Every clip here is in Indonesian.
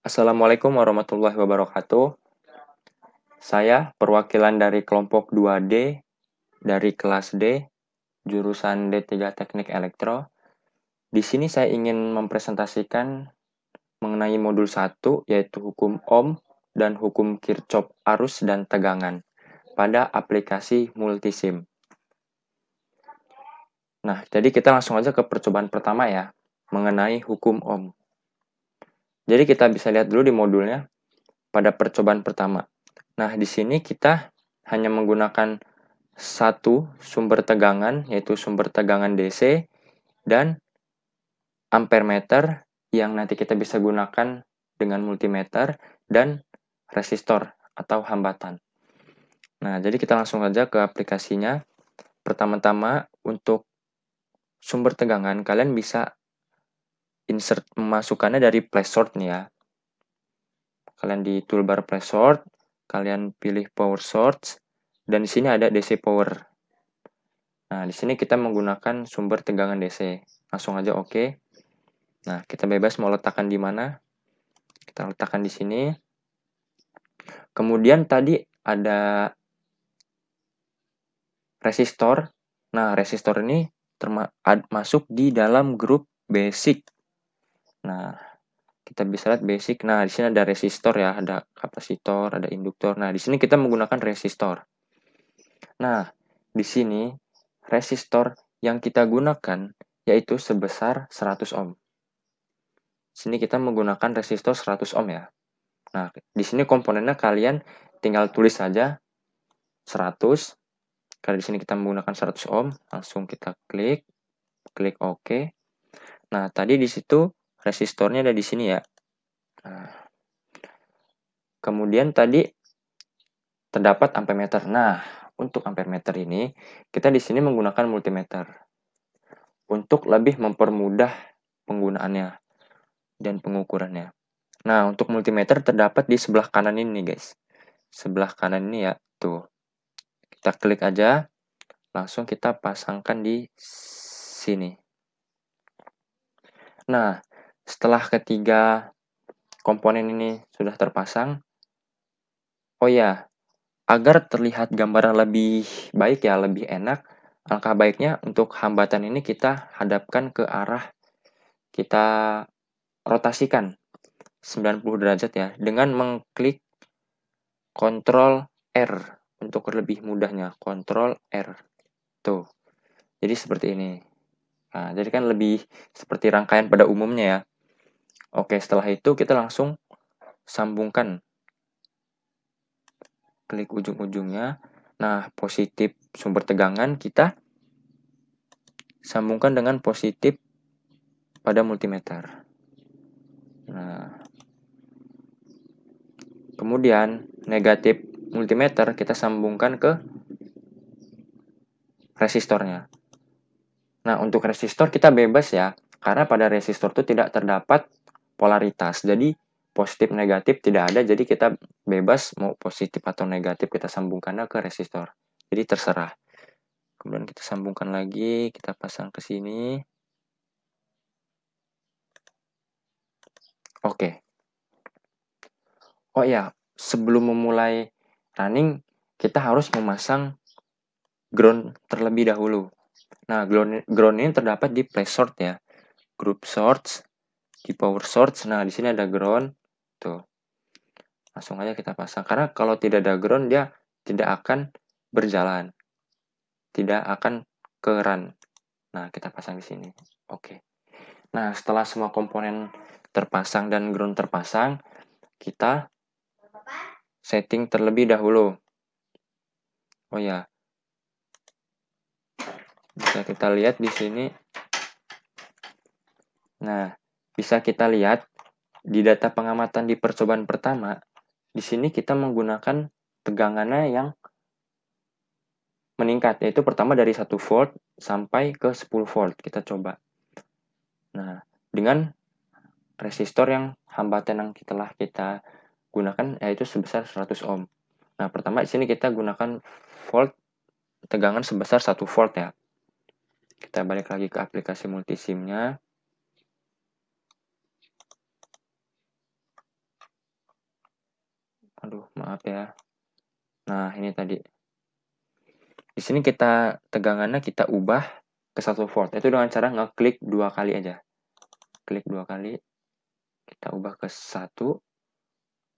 Assalamualaikum warahmatullahi wabarakatuh. Saya perwakilan dari kelompok 2D dari kelas D, jurusan D3 Teknik Elektro. Di sini saya ingin mempresentasikan mengenai modul 1, yaitu hukum Ohm dan hukum Kirchhoff arus dan tegangan pada aplikasi multisim. Nah, jadi kita langsung aja ke percobaan pertama ya, mengenai hukum Ohm. Jadi kita bisa lihat dulu di modulnya pada percobaan pertama. Nah, di sini kita hanya menggunakan satu sumber tegangan, yaitu sumber tegangan DC, dan ampere meter yang nanti kita bisa gunakan dengan multimeter, dan resistor atau hambatan. Nah, jadi kita langsung saja ke aplikasinya. Pertama-tama, untuk sumber tegangan, kalian bisa insert memasukkannya dari place source nih ya. Kalian di toolbar place source, kalian pilih power source, dan di sini ada DC power. Nah, di sini kita menggunakan sumber tegangan DC. Langsung aja oke. Nah, kita bebas mau letakkan di mana. Kita letakkan di sini. Kemudian tadi ada resistor. Nah, resistor ini masuk di dalam grup basic. Nah, kita bisa lihat basic. Nah, di sini ada resistor ya, ada kapasitor, ada induktor. Nah, di sini kita menggunakan resistor. Nah, di sini resistor yang kita gunakan yaitu sebesar 100 ohm. Sini kita menggunakan resistor 100 ohm ya. Nah, di sini komponennya kalian tinggal tulis saja 100. Kalau di sini kita menggunakan 100 ohm, langsung kita klik OK. Nah, tadi di situ resistornya ada di sini ya. Nah, kemudian tadi terdapat ampermeter. Nah, untuk ampermeter ini kita di sini menggunakan multimeter untuk lebih mempermudah penggunaannya dan pengukurannya. Nah, untuk multimeter terdapat di sebelah kanan ini, guys. Sebelah kanan ini ya, tuh. Kita klik aja, langsung kita pasangkan di sini. Nah, setelah ketiga komponen ini sudah terpasang, oh ya, agar terlihat gambaran lebih baik ya, lebih enak, alangkah baiknya untuk hambatan ini kita hadapkan ke arah, kita rotasikan 90 derajat ya, dengan mengklik Ctrl R untuk lebih mudahnya, Ctrl R. Tuh. Jadi seperti ini. Nah, jadi kan lebih seperti rangkaian pada umumnya ya. Oke, setelah itu kita langsung sambungkan. Klik ujung-ujungnya. Nah, positif sumber tegangan kita sambungkan dengan positif pada multimeter. Nah, kemudian negatif multimeter kita sambungkan ke resistornya. Nah, untuk resistor kita bebas ya, karena pada resistor itu tidak terdapat polaritas. Jadi, positif negatif tidak ada, jadi kita bebas mau positif atau negatif kita sambungkannya ke resistor. Jadi terserah. Kemudian kita sambungkan lagi, kita pasang ke sini. Oke. Oh ya, sebelum memulai running, kita harus memasang ground terlebih dahulu. Nah, ground ini terdapat di place source ya. Group source, di power source. Nah, di sini ada ground. Tuh. Langsung aja kita pasang. Karena kalau tidak ada ground, dia tidak akan berjalan. Tidak akan ke run. Nah, kita pasang di sini. Oke. Nah, setelah semua komponen terpasang dan ground terpasang, kita setting terlebih dahulu. Oh ya. Bisa kita lihat di sini. Nah, bisa kita lihat di data pengamatan di percobaan pertama, di sini kita menggunakan tegangannya yang meningkat, yaitu pertama dari 1 volt sampai ke 10 volt. Kita coba. Nah, dengan resistor yang hambatan yang telah kita gunakan yaitu sebesar 100 ohm. Nah, pertama di sini kita gunakan volt tegangan sebesar 1 volt ya. Kita balik lagi ke aplikasi multisimnya. Aduh, maaf ya. Nah, ini tadi. Di sini kita tegangannya kita ubah ke 1 volt. Itu dengan cara ngeklik 2 kali aja. Klik 2 kali, kita ubah ke 1,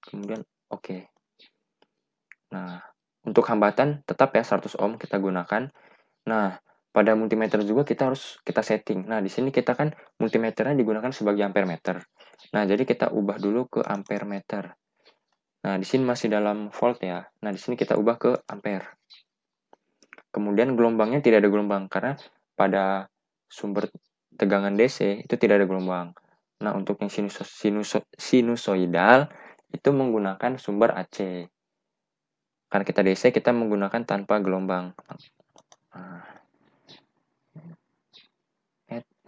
kemudian oke. Nah, untuk hambatan tetap ya 100 ohm kita gunakan. Nah, pada multimeter juga kita setting. Nah, di sini kita kan multimeternya digunakan sebagai ampere meter. Nah, jadi kita ubah dulu ke ampere meter. Nah, di sini masih dalam volt ya. Nah, di sini kita ubah ke ampere. Kemudian gelombangnya tidak ada gelombang karena pada sumber tegangan DC itu tidak ada gelombang. Nah, untuk yang sinusoidal itu menggunakan sumber AC. Karena kita DC, kita menggunakan tanpa gelombang. Nah,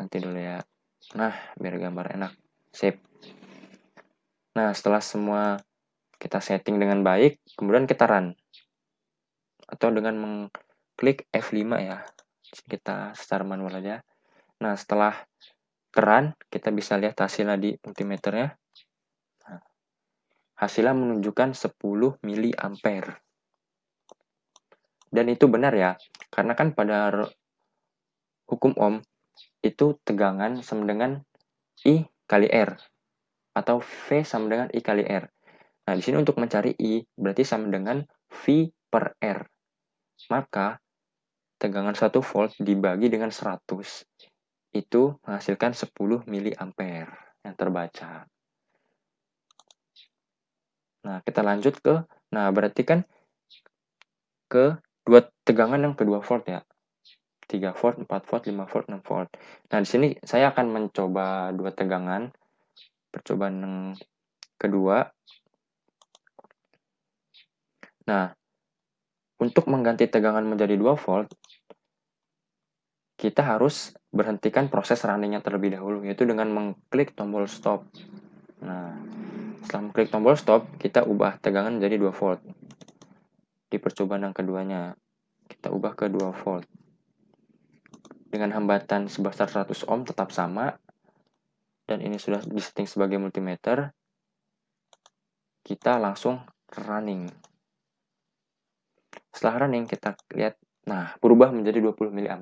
nanti dulu ya. Nah, biar gambar enak. Sip. Nah, setelah semua kita setting dengan baik, kemudian kita run. Atau dengan mengklik F5 ya. Kita secara manual aja. Nah, setelah run, kita bisa lihat hasilnya di multimeternya. Nah, hasilnya menunjukkan 10 mA. Dan itu benar ya, karena kan pada hukum Ohm, itu tegangan sama dengan I kali R. Atau V sama dengan I kali R. Nah, di sini untuk mencari I, berarti sama dengan V per R. Maka, tegangan 1 volt dibagi dengan 100, itu menghasilkan 10 mA yang terbaca. Nah, kita lanjut berarti kan ke dua tegangan yang kedua volt ya. 3 volt, 4 volt, 5 volt, 6 volt. Nah, di sini saya akan mencoba dua tegangan. Percobaan yang kedua. Nah, untuk mengganti tegangan menjadi 2 volt, kita harus berhentikan proses runningnya terlebih dahulu, yaitu dengan mengklik tombol stop. Nah, setelah mengklik tombol stop, kita ubah tegangan menjadi 2 volt. Di percobaan yang keduanya, kita ubah ke 2 volt. Dengan hambatan sebesar 100 ohm tetap sama, dan ini sudah disetting sebagai multimeter, kita langsung running. Setelah running, kita lihat, nah, berubah menjadi 20 mA.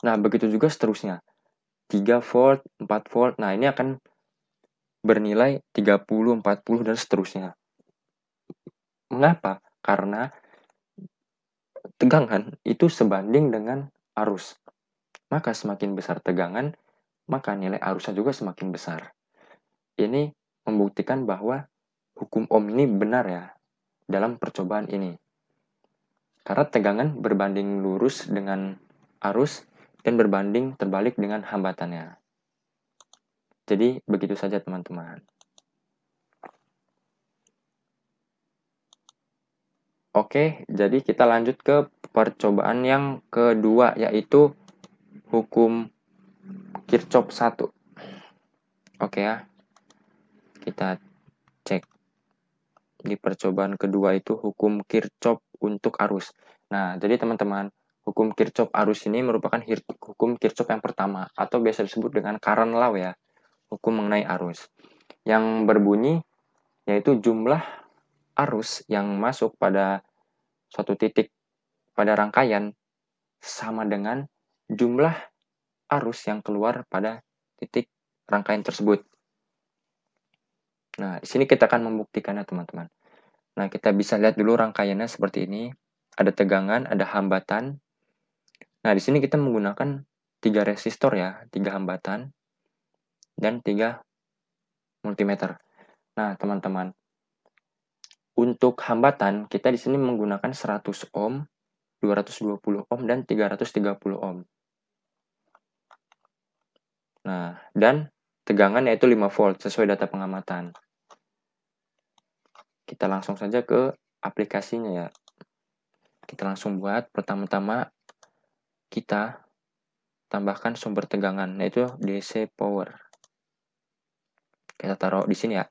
Nah, begitu juga seterusnya. 3 volt, 4 volt, nah ini akan bernilai 30, 40, dan seterusnya. Mengapa? Karena tegangan itu sebanding dengan arus. Maka semakin besar tegangan, maka nilai arusnya juga semakin besar. Ini membuktikan bahwa hukum Ohm ini benar ya dalam percobaan ini. Karena tegangan berbanding lurus dengan arus dan berbanding terbalik dengan hambatannya. Jadi begitu saja teman-teman. Oke, jadi kita lanjut ke percobaan yang kedua, yaitu hukum Kirchhoff 1. Oke ya, kita cek. Di percobaan kedua itu hukum Kirchhoff untuk arus. Nah, jadi teman-teman, hukum Kirchhoff arus ini merupakan hukum Kirchhoff yang pertama, atau biasa disebut dengan current law ya, hukum mengenai arus. Yang berbunyi, yaitu jumlah arus yang masuk pada suatu titik pada rangkaian sama dengan jumlah arus yang keluar pada titik rangkaian tersebut. Nah, di sini kita akan membuktikannya, teman-teman. Nah, kita bisa lihat dulu rangkaiannya seperti ini. Ada tegangan, ada hambatan. Nah, di sini kita menggunakan 3 resistor ya, 3 hambatan, dan 3 multimeter. Nah, teman-teman, untuk hambatan, kita di sini menggunakan 100 ohm, 220 ohm, dan 330 ohm. Nah, dan tegangan yaitu 5 volt sesuai data pengamatan. Kita langsung saja ke aplikasinya ya. Kita langsung buat. Pertama-tama kita tambahkan sumber tegangan, yaitu DC power. Kita taruh di sini ya.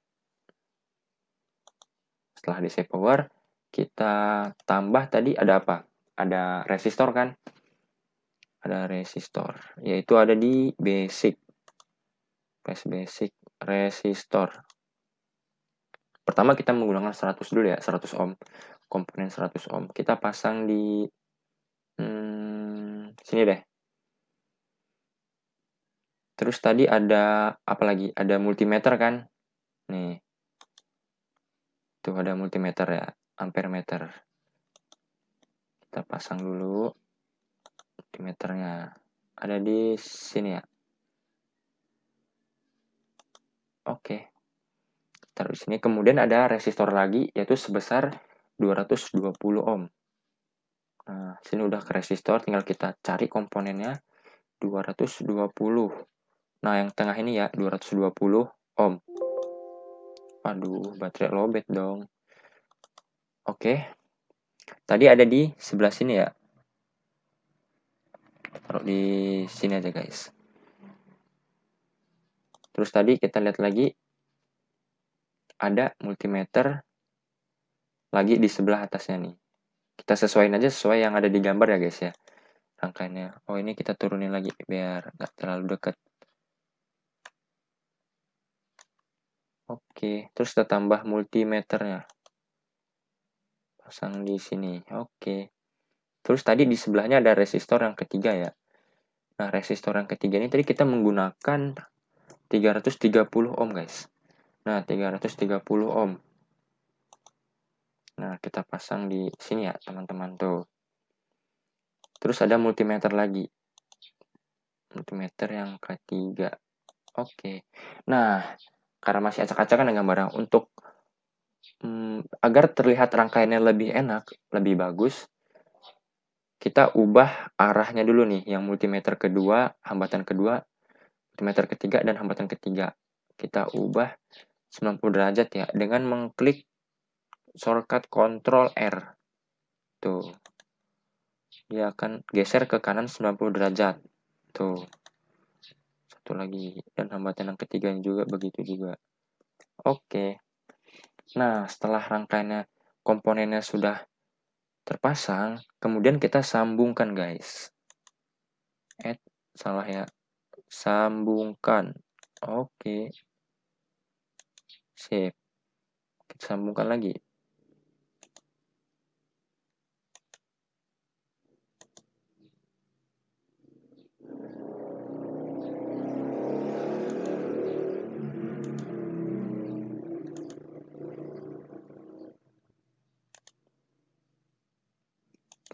Setelah DC power, kita tambah tadi ada apa? Ada resistor kan? Ada resistor, yaitu ada di basic. Basic resistor. Pertama kita menggunakan 100 dulu ya, 100 ohm. Komponen 100 ohm. Kita pasang di sini deh. Terus tadi ada apa lagi? Ada multimeter kan? Nih. Tuh ada multimeter ya, ampere meter. Kita pasang dulu multimeternya. Ada di sini ya. Oke. Taruh di sini. Kemudian ada resistor lagi yaitu sebesar 220 ohm. Nah, sini udah ke resistor, tinggal kita cari komponennya 220. Nah, yang tengah ini ya 220 ohm. Aduh, baterai lowbat dong. Oke. Tadi ada di sebelah sini ya. Taruh di sini aja, guys. Terus tadi kita lihat lagi ada multimeter lagi di sebelah atasnya nih. Kita sesuaiin aja sesuai yang ada di gambar ya, guys ya. Rangkaiannya. Oh, ini kita turunin lagi biar nggak terlalu dekat. Oke, terus kita tambah multimeternya. Pasang di sini. Oke. Terus tadi di sebelahnya ada resistor yang ketiga ya. Nah, resistor yang ketiga ini tadi kita menggunakan 330 ohm, guys. Nah, 330 ohm. Nah, kita pasang di sini ya, teman-teman tuh. Terus ada multimeter lagi. Multimeter yang ketiga. Oke. Nah, karena masih acak-acakan dengan gambarnya, untuk agar terlihat rangkaiannya lebih enak, lebih bagus, kita ubah arahnya dulu nih, yang multimeter kedua, hambatan kedua, multimeter ketiga, dan hambatan ketiga. Kita ubah 90 derajat ya, dengan mengklik shortcut Ctrl R. Tuh. Dia akan geser ke kanan 90 derajat. Tuh. Satu lagi. Dan hambatan yang ketiga juga begitu juga. Oke. Nah, setelah rangkaiannya, komponennya sudah terpasang, kemudian kita sambungkan, guys. Salah ya. Sambungkan. Oke. Sip. Kita sambungkan lagi.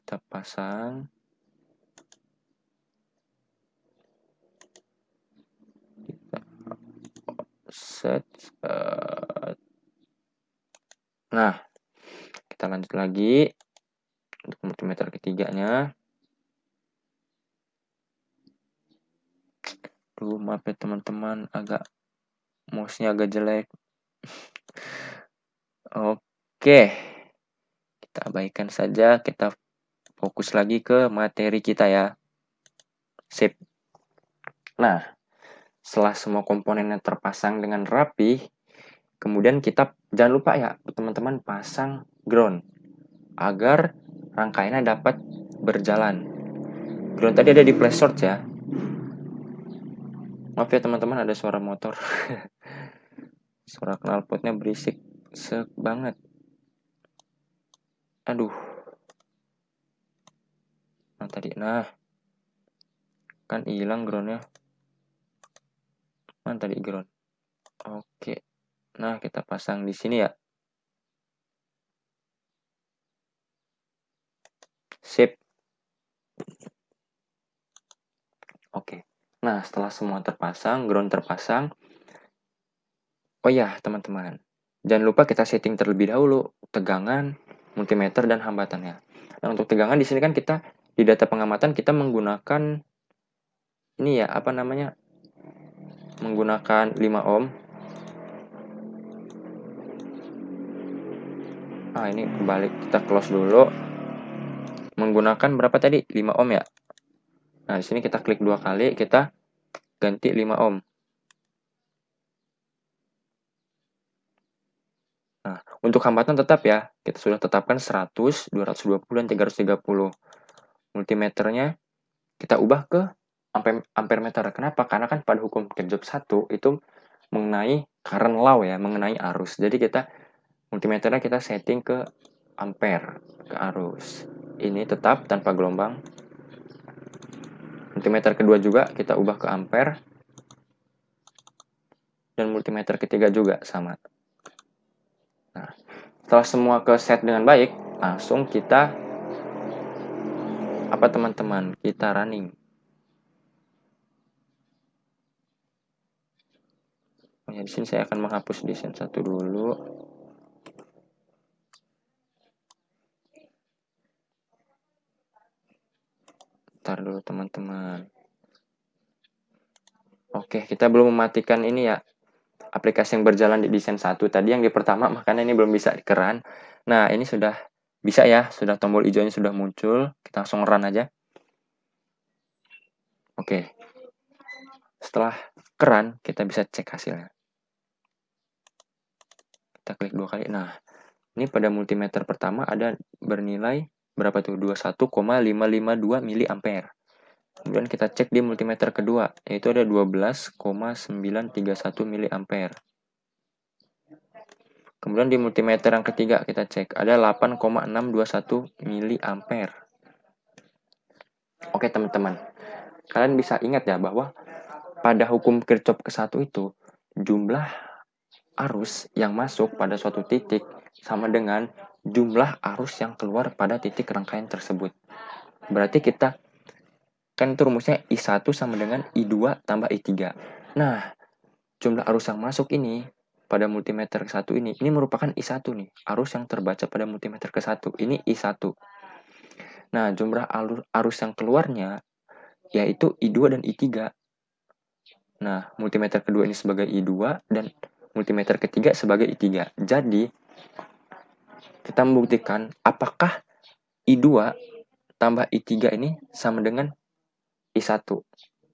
Kita pasang. Set. Nah, kita lanjut lagi untuk multimeter ketiganya. Maaf ya teman-teman, mouse-nya agak jelek. Oke, kita abaikan saja, kita fokus lagi ke materi kita ya. Sip. Nah, setelah semua komponennya terpasang dengan rapi, kemudian kita jangan lupa ya teman-teman pasang ground agar rangkaiannya dapat berjalan. Ground tadi ada di flash source ya. Maaf ya teman-teman, ada suara motor. Suara knalpotnya berisik banget. Aduh. Nah, kan hilang groundnya. Mana tadi ground? Oke. Nah, kita pasang di sini ya. Sip. Oke. Nah, setelah semua terpasang, ground terpasang. Oh ya, teman-teman. Jangan lupa kita setting terlebih dahulu tegangan, multimeter, dan hambatannya. Nah, untuk tegangan di sini kan kita di data pengamatan kita menggunakan ini ya, apa namanya? Menggunakan 5 ohm. Ah, ini kebalik. Kita close dulu. Menggunakan berapa tadi? 5 ohm ya. Nah, di sini kita klik 2 kali, kita ganti 5 ohm. Nah, untuk hambatan tetap ya, kita sudah tetapkan 100, 220, dan 330. Multimeternya kita ubah ke ampere meter. Kenapa? Karena kan pada hukum Kirchhoff 1 itu mengenai current law ya, mengenai arus. Jadi kita multimeternya kita setting ke ampere, ke arus. Ini tetap tanpa gelombang. Multimeter kedua juga kita ubah ke ampere. Dan multimeter ketiga juga sama. Nah, setelah semua ke set dengan baik, langsung kita teman-teman? Kita running. Ya, di sini saya akan menghapus desain satu dulu. Ntar dulu teman-teman. Oke, kita belum mematikan ini ya, aplikasi yang berjalan di desain 1 tadi yang di pertama, makanya ini belum bisa dikeran. Nah, ini sudah bisa ya, sudah tombol hijaunya sudah muncul. Kita langsung run aja. Oke. Setelah keran, kita bisa cek hasilnya. Kita klik 2 kali. Nah, ini pada multimeter pertama ada bernilai berapa tuh? 21,552 mA. Kemudian kita cek di multimeter kedua, yaitu ada 12,931 mA. Kemudian di multimeter yang ketiga kita cek, ada 8,621 mA. Oke teman-teman, kalian bisa ingat ya bahwa pada hukum Kirchhoff ke-1 itu, jumlah arus yang masuk pada suatu titik sama dengan jumlah arus yang keluar pada titik rangkaian tersebut. Berarti kita kan itu rumusnya I1 sama dengan I2 tambah I3. Nah, jumlah arus yang masuk ini pada multimeter ke-1 ini merupakan I1 nih. Arus yang terbaca pada multimeter ke-1 ini I1. Nah, jumlah arus yang keluarnya yaitu I2 dan I3. Nah, multimeter kedua ini sebagai I2 dan multimeter ketiga sebagai I3. Jadi, kita membuktikan apakah I2 tambah I3 ini sama dengan I1.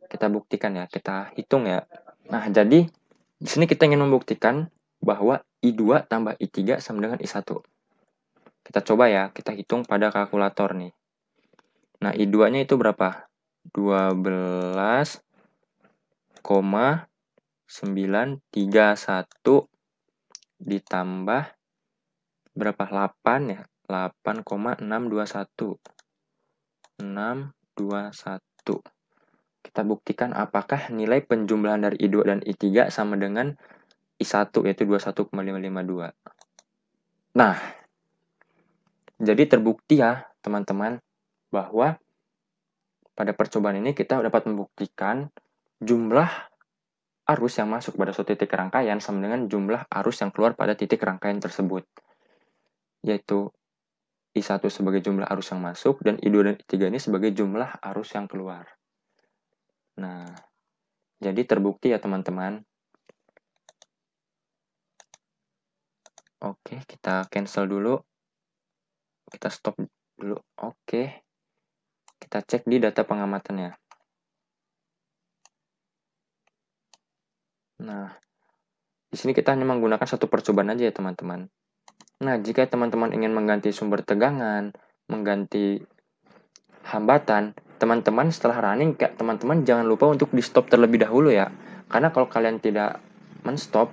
Kita buktikan ya, kita hitung ya. Nah, jadi di sini kita ingin membuktikan bahwa I2 tambah I3 sama dengan I1. Kita coba ya, kita hitung pada kalkulator nih. Nah, I2-nya itu berapa? 12,931 ditambah berapa? 8 ya? 8,621. 621. Kita buktikan apakah nilai penjumlahan dari I2 dan I3 sama dengan I1 yaitu 21,552. Nah, jadi terbukti ya teman-teman bahwa pada percobaan ini kita dapat membuktikan jumlah arus yang masuk pada suatu titik rangkaian sama dengan jumlah arus yang keluar pada titik rangkaian tersebut. Yaitu I1 sebagai jumlah arus yang masuk dan I2 dan I3 ini sebagai jumlah arus yang keluar. Nah, jadi terbukti ya teman-teman. Oke, kita cancel dulu. Kita stop dulu. Oke. Kita cek di data pengamatannya. Nah, di sini kita hanya menggunakan satu percobaan aja ya teman-teman. Nah, jika teman-teman ingin mengganti sumber tegangan, mengganti hambatan, teman-teman setelah running, teman-teman jangan lupa untuk di stop terlebih dahulu ya. Karena kalau kalian tidak men-stop,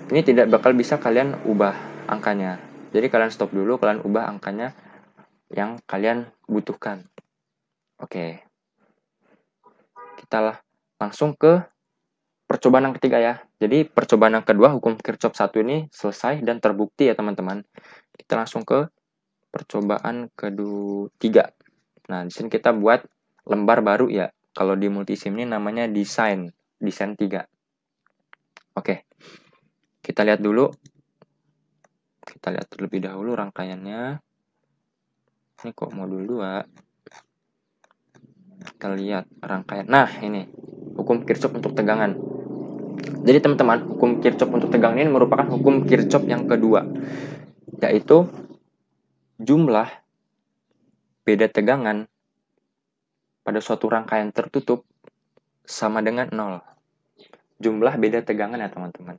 ini tidak bakal bisa kalian ubah angkanya. Jadi kalian stop dulu, kalian ubah angkanya yang kalian butuhkan. Oke. Kita langsung ke percobaan yang ketiga ya. Jadi percobaan yang kedua hukum Kirchhoff 1 ini selesai dan terbukti ya teman-teman. Kita langsung ke percobaan ketiga. Nah, di sini kita buat lembar baru ya. Kalau di multisim ini namanya desain 3. Oke. Kita lihat dulu. Kita lihat terlebih dahulu rangkaiannya. Ini kok modul 2. Kita lihat rangkaian. Nah, ini hukum Kirchhoff untuk tegangan. Jadi teman-teman, hukum Kirchhoff untuk tegangan ini merupakan hukum Kirchhoff yang kedua, yaitu jumlah beda tegangan pada suatu rangkaian tertutup sama dengan 0. Jumlah beda tegangan ya teman-teman.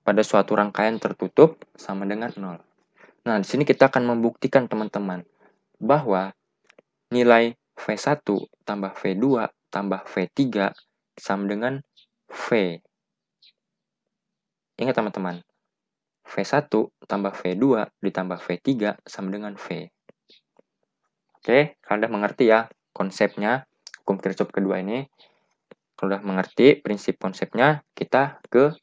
Pada suatu rangkaian tertutup sama dengan 0. Nah, di sini kita akan membuktikan teman-teman bahwa nilai V1 tambah V2 tambah V3 sama dengan V. Ingat teman-teman, V1 tambah V2 ditambah V3 sama dengan V. Oke, kalian udah mengerti ya konsepnya hukum Kirchhoff kedua ini. Kalau udah mengerti prinsip konsepnya, kita ke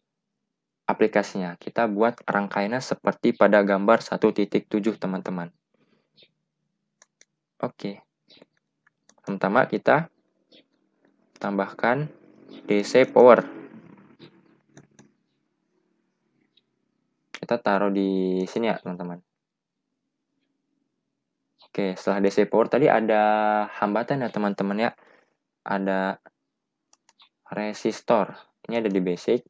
aplikasinya. Kita buat rangkaiannya seperti pada gambar 1.7, teman-teman. Oke. Pertama kita tambahkan DC power. Kita taruh di sini ya, teman-teman. Oke, setelah DC power tadi ada hambatan ya, teman-teman ya. Ada resistor. Ini ada di basic.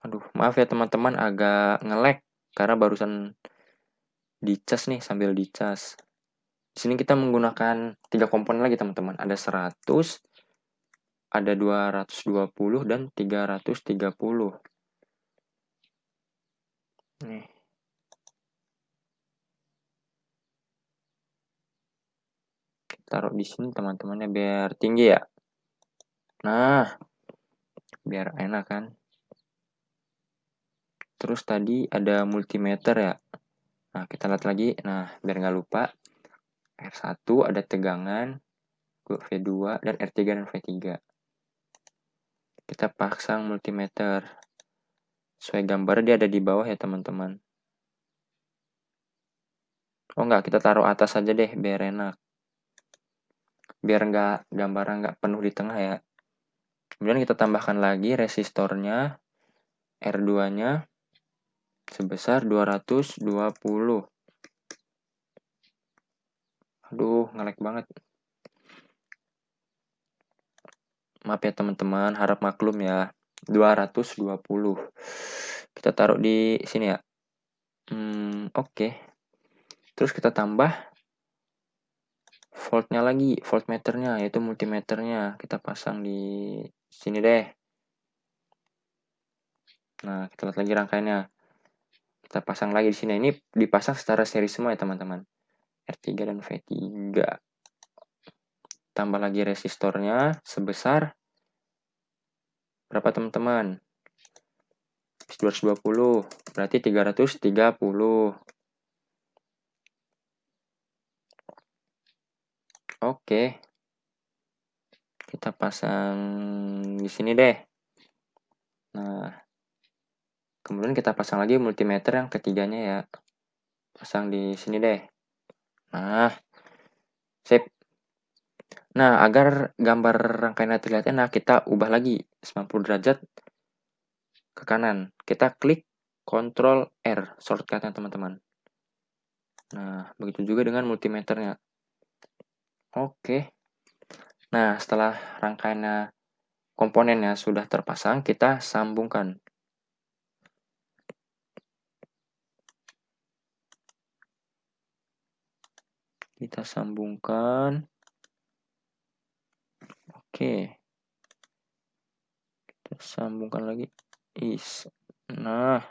Aduh, maaf ya teman-teman, agak nge-lag karena barusan dicas nih, sambil dicas. Di sini kita menggunakan 3 komponen lagi, teman-teman. Ada 100, ada 220 dan 330. Nih. Taruh di sini teman-temannya biar tinggi ya. Nah, biar enak kan. Terus tadi ada multimeter ya. Nah, kita lihat lagi. Nah, biar nggak lupa. R1 ada tegangan, V2, dan R3 dan V3. Kita pasang multimeter. Sesuai gambar dia ada di bawah ya teman-teman. Oh enggak, kita taruh atas aja deh biar enak. Biar nggak gambarnya nggak penuh di tengah ya. Kemudian kita tambahkan lagi resistornya, R2-nya sebesar 220. Aduh, nge-lag banget. Maaf ya teman-teman, harap maklum ya. 220. Kita taruh di sini ya. Oke. Terus kita tambah voltnya lagi, voltmeternya, yaitu multimeternya. Kita pasang di sini deh. Nah, kita lihat lagi rangkaiannya. Kita pasang lagi di sini. Ini dipasang secara seri semua ya teman-teman. R3 dan V3. Tambah lagi resistornya sebesar berapa teman-teman? 220, berarti 330. Oke. Kita pasang di sini deh. Nah, kemudian kita pasang lagi multimeter yang ketiganya ya. Pasang di sini deh. Nah, sip. Nah, agar gambar rangkaiannya terlihat enak, kita ubah lagi 90 derajat ke kanan. Kita klik Ctrl R, shortcutnya teman-teman. Nah, begitu juga dengan multimeternya. Oke. Nah, setelah rangkaiannya komponennya sudah terpasang, kita sambungkan. Kita sambungkan. Oke. Kita sambungkan lagi. Nah.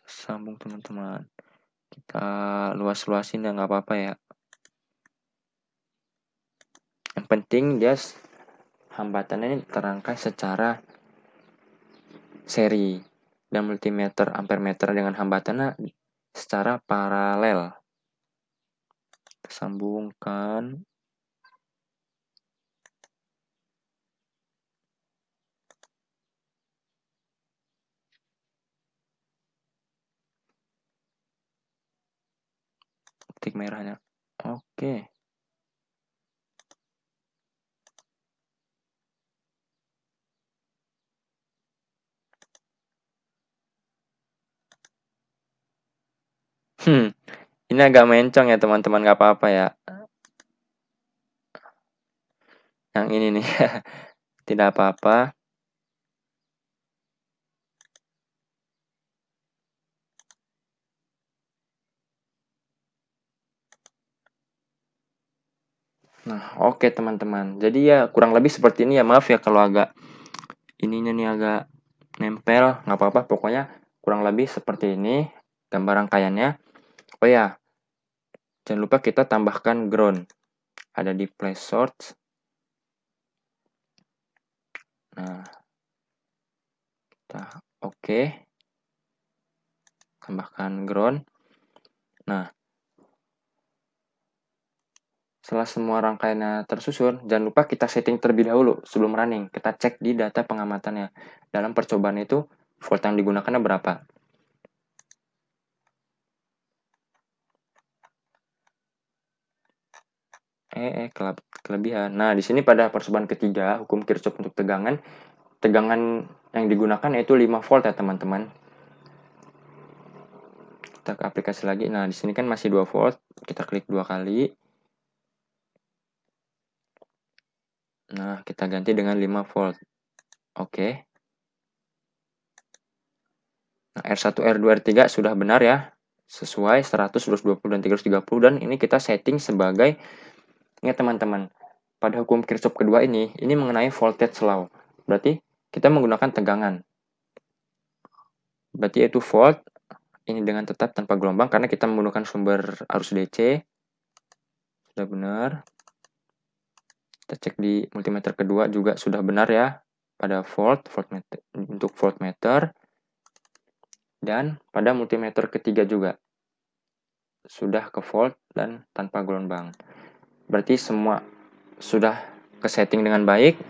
Sambung teman-teman. Kita luas-luasin ya, nggak apa-apa ya. Yang penting dia hambatannya ini terangkai secara seri. Dan multimeter ampermeter dengan hambatannya secara paralel. Kita sambungkan. Titik merahnya. Oke. Ini agak mencong ya teman-teman, nggak apa-apa ya. Yang ini nih, tidak apa-apa. Nah, oke teman-teman. Jadi ya kurang lebih seperti ini ya. Maaf ya kalau agak ininya nih agak nempel, nggak apa-apa. Pokoknya kurang lebih seperti ini. gambar rangkaiannya. Oh ya, jangan lupa kita tambahkan ground. Ada di place source. Nah, kita oke. Tambahkan ground. Nah, setelah semua rangkaiannya tersusun, jangan lupa kita setting terlebih dahulu sebelum running. Kita cek di data pengamatannya. Dalam percobaan itu, volt yang digunakannya berapa. Kelebihan. Nah, di sini pada percobaan ketiga, hukum Kirchhoff untuk tegangan yang digunakan yaitu 5 volt ya teman-teman. Kita ke aplikasi lagi. Nah, di sini kan masih 2 volt. Kita klik 2 kali. Nah, kita ganti dengan 5 volt. Oke. Nah, R1, R2, R3 sudah benar ya. Sesuai 100, 220, dan 330. Dan ini kita setting sebagai, ingat teman-teman, pada hukum Kirchhoff kedua ini mengenai voltage law. Berarti kita menggunakan tegangan. Berarti yaitu volt, ini dengan tetap tanpa gelombang karena kita menggunakan sumber arus DC. Sudah benar. Kita cek di multimeter kedua juga sudah benar ya. Pada voltmeter, untuk voltmeter. Dan pada multimeter ketiga juga sudah ke volt dan tanpa gelombang. Berarti semua sudah ke setting dengan baik.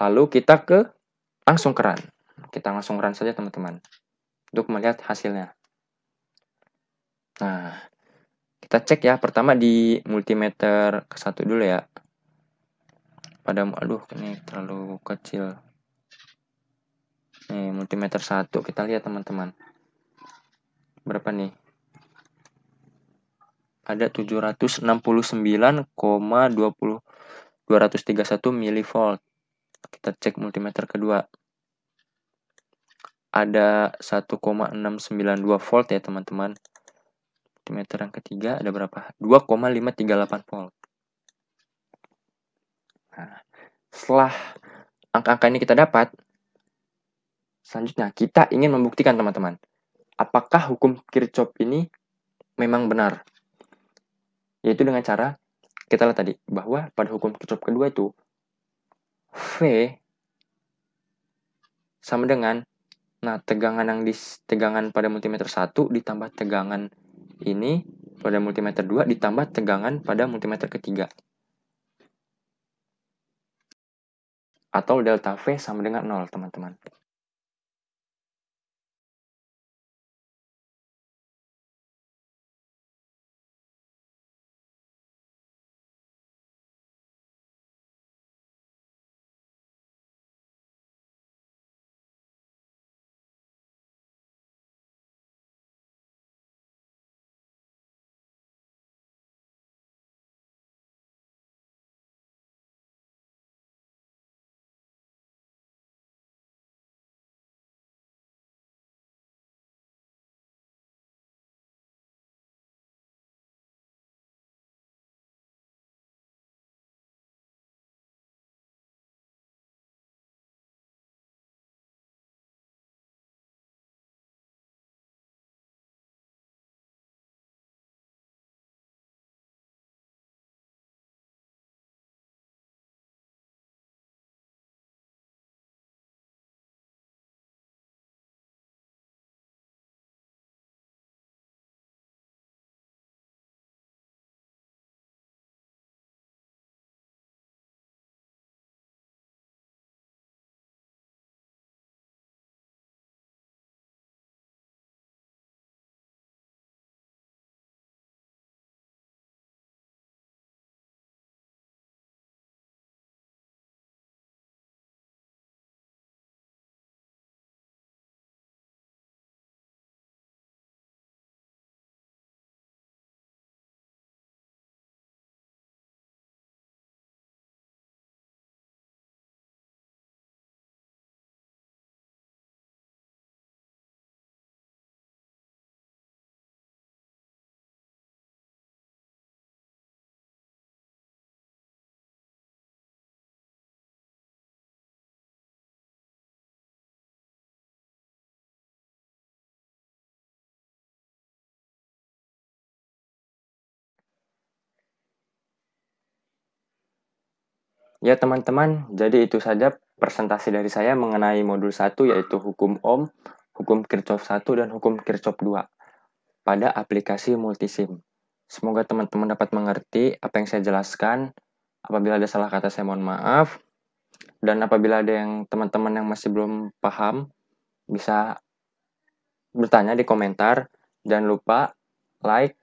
Lalu kita langsung ke run. Kita langsung run saja teman-teman untuk melihat hasilnya. Nah, kita cek ya pertama di multimeter ke 1 dulu ya. Aduh ini terlalu kecil. Nih multimeter 1 kita lihat teman-teman. Berapa nih? Ada 769,231 milivolt. Kita cek multimeter kedua. Ada 1,692 volt ya teman-teman. Multimeter yang ketiga ada berapa? 2,538 volt. Nah, setelah angka-angka ini kita dapat, selanjutnya kita ingin membuktikan teman-teman, apakah hukum Kirchhoff ini memang benar. Yaitu dengan cara, kita lihat tadi, bahwa pada hukum Kirchhoff kedua itu, V sama dengan, nah tegangan pada multimeter 1 ditambah tegangan ini pada multimeter 2 ditambah tegangan pada multimeter ketiga. Atau delta V sama dengan 0, teman-teman. Ya teman-teman, jadi itu saja presentasi dari saya mengenai modul 1 yaitu hukum Ohm, hukum Kirchhoff 1 dan hukum Kirchhoff 2 pada aplikasi multisim. Semoga teman-teman dapat mengerti apa yang saya jelaskan. Apabila ada salah kata saya mohon maaf. Dan apabila ada yang teman-teman yang masih belum paham, bisa bertanya di komentar. Jangan lupa like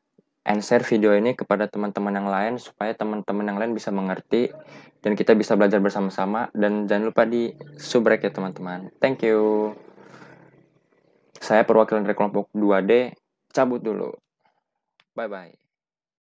and share video ini kepada teman-teman yang lain supaya teman-teman yang lain bisa mengerti dan kita bisa belajar bersama-sama. Dan jangan lupa di subrek ya teman-teman. Thank you. Saya perwakilan dari kelompok 2D cabut dulu. Bye bye.